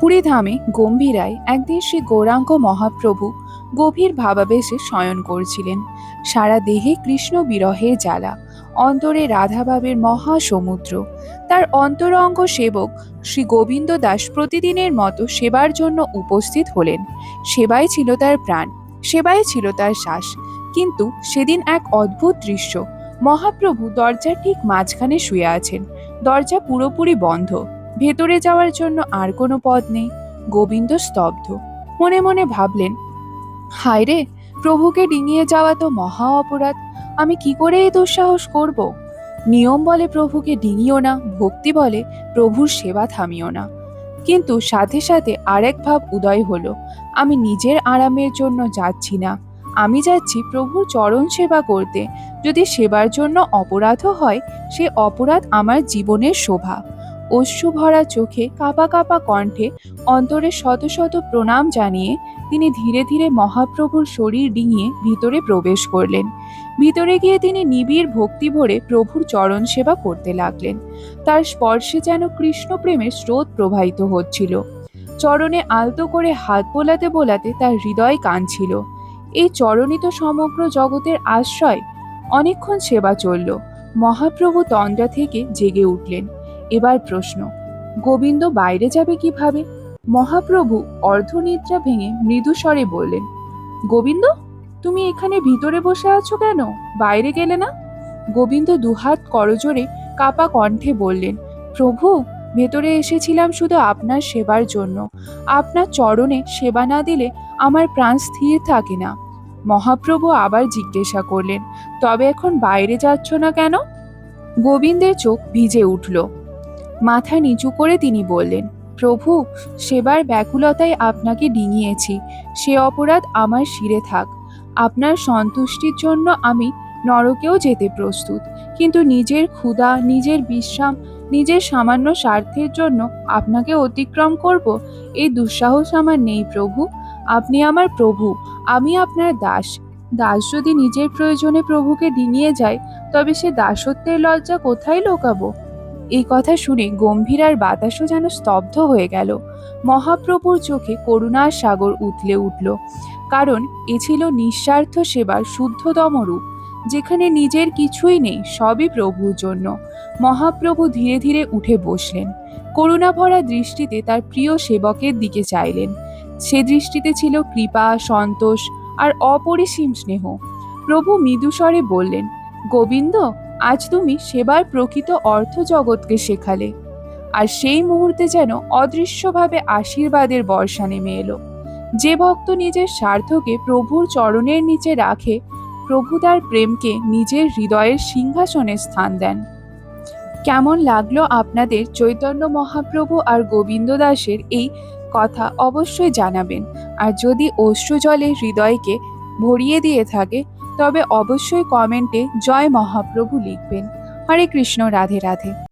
পুরীধামে গম্ভীরায় একদিন শ্রী গৌরাঙ্গ মহাপ্রভু গভীর ভাবাবেশে শয়ন করছিলেন। সারা দেহে কৃষ্ণ বিরহের জ্বালা, অন্তরে রাধাভাবের মহা সমুদ্র। তার অন্তরঙ্গ সেবক শ্রী গোবিন্দ দাস প্রতিদিনের মতো সেবার জন্য উপস্থিত হলেন। সেবাই ছিল তার প্রাণ, সেবাই ছিল তার শ্বাস। কিন্তু সেদিন এক অদ্ভুত দৃশ্য। মহাপ্রভু দরজার ঠিক মাঝখানে শুয়ে আছেন। দরজা পুরোপুরি বন্ধ, ভেতরে যাওয়ার জন্য আর কোনো পথ নেই। গোবিন্দ স্তব্ধ। মনে মনে ভাবলেন, হায় রে, প্রভুকে ডিঙিয়ে যাওয়া তো মহা অপরাধ। আমি কি করে এই দুঃসাহস করব? নিয়ম বলে প্রভুকে ডিঙিও না, ভক্তি বলে প্রভুর সেবা থামিও না। কিন্তু সাথে সাথে আরেক ভাব উদয় হলো, আমি নিজের আরামের জন্য যাচ্ছি না, আমি যাচ্ছি প্রভুর চরণ সেবা করতে। যদি সেবার জন্য অপরাধও হয়, সে অপরাধ আমার জীবনের শোভা। অশ্রু ভরা চোখে, কাঁপা কাঁপা কণ্ঠে, অন্তরে শত শত প্রণাম জানিয়ে তিনি ধীরে ধীরে মহাপ্রভুর শরীর ডিঙিয়ে ভিতরে প্রবেশ করলেন। ভিতরে গিয়ে তিনি নিবিড় ভক্তি ভরে প্রভুর চরণ সেবা করতে লাগলেন। তার স্পর্শে যেন কৃষ্ণ প্রেমের স্রোত প্রবাহিত হচ্ছিল। চরণে আলতো করে হাত বোলাতে বোলাতে তার হৃদয় কাঁদছিল। এই চরণই তো সমগ্র জগতের আশ্রয়। অনেকক্ষণ সেবা চলল। মহাপ্রভু তন্দ্রা থেকে জেগে উঠলেন। এবার প্রশ্ন, গোবিন্দ বাইরে যাবে কিভাবে? মহাপ্রভু অর্ধনিদ্রা ভেঙে মৃদু স্বরে বললেন, গোবিন্দ, তুমি এখানে ভিতরে বসে আছো কেন? বাইরে গেলে না? গোবিন্দ দুহাত করজোড়ে কাপা কণ্ঠে বললেন, প্রভু, ভেতরে এসেছিলাম শুধু আপনার সেবার জন্য। আপনার চরণে সেবা না দিলে আমার প্রাণ স্থির থাকে না। মহাপ্রভু আবার জিজ্ঞাসা করলেন, তবে এখন বাইরে যাচ্ছ না কেন? গোবিন্দের চোখ ভিজে উঠল। মাথা নিচু করে তিনি বললেন, প্রভু, সেবার ব্যাকুলতায় আপনাকে ডিঙিয়েছি, সে অপরাধ আমার শিরে থাক। আপনার সন্তুষ্টির জন্য আমি নরকেও যেতে প্রস্তুত, কিন্তু নিজের ক্ষুধা, নিজের বিশ্রাম, নিজের সামান্য স্বার্থের জন্য আপনাকে অতিক্রম করব, এই দুঃসাহস আমার নেই প্রভু। আপনি আমার প্রভু, আমি আপনার দাস। দাস যদি নিজের প্রয়োজনে প্রভুকে ডিঙিয়ে যায়, তবে সে দাসত্বের লজ্জা কোথায় লোকাবো? এই কথা শুনে গম্ভীর আর বাতাসও যেন স্তব্ধ হয়ে গেল। মহাপ্রভুর চোখে করুণার সাগর উথলে উঠল। কারণ এ ছিল নিঃস্বার্থ সেবার শুদ্ধতম রূপ, যেখানে নিজের কিছুই নেই, সবই প্রভুর জন্য। মহাপ্রভু ধীরে ধীরে উঠে বসলেন। করুণা ভরা দৃষ্টিতে তার প্রিয় সেবকের দিকে চাইলেন। সে দৃষ্টিতে ছিল কৃপা, সন্তোষ আর অপরিসীম স্নেহ। প্রভু মৃদুস্বরে বললেন, গোবিন্দ, আজ তুমি সেবার প্রকৃত অর্থ জগৎকে শেখালে। আর সেই মুহূর্তে যেন অদৃশ্যভাবে আশীর্বাদের বর্ষা নেমে এলো। যে ভক্ত নিজের স্বার্থকে প্রভুর চরণের নিচে রাখে, প্রভু তার প্রেমকে নিজের হৃদয়ের সিংহাসনে স্থান দেন। কেমন লাগলো আপনাদের চৈতন্য মহাপ্রভু আর গোবিন্দ দাসের এই কথা অবশ্যই জানাবেন। আর যদি অশ্রু জলে হৃদয়কে ভরিয়ে দিয়ে থাকে, তবে অবশ্যই কমেন্টে জয় মহাপ্রভু লিখবেন। হরে কৃষ্ণ, রাধে রাধে।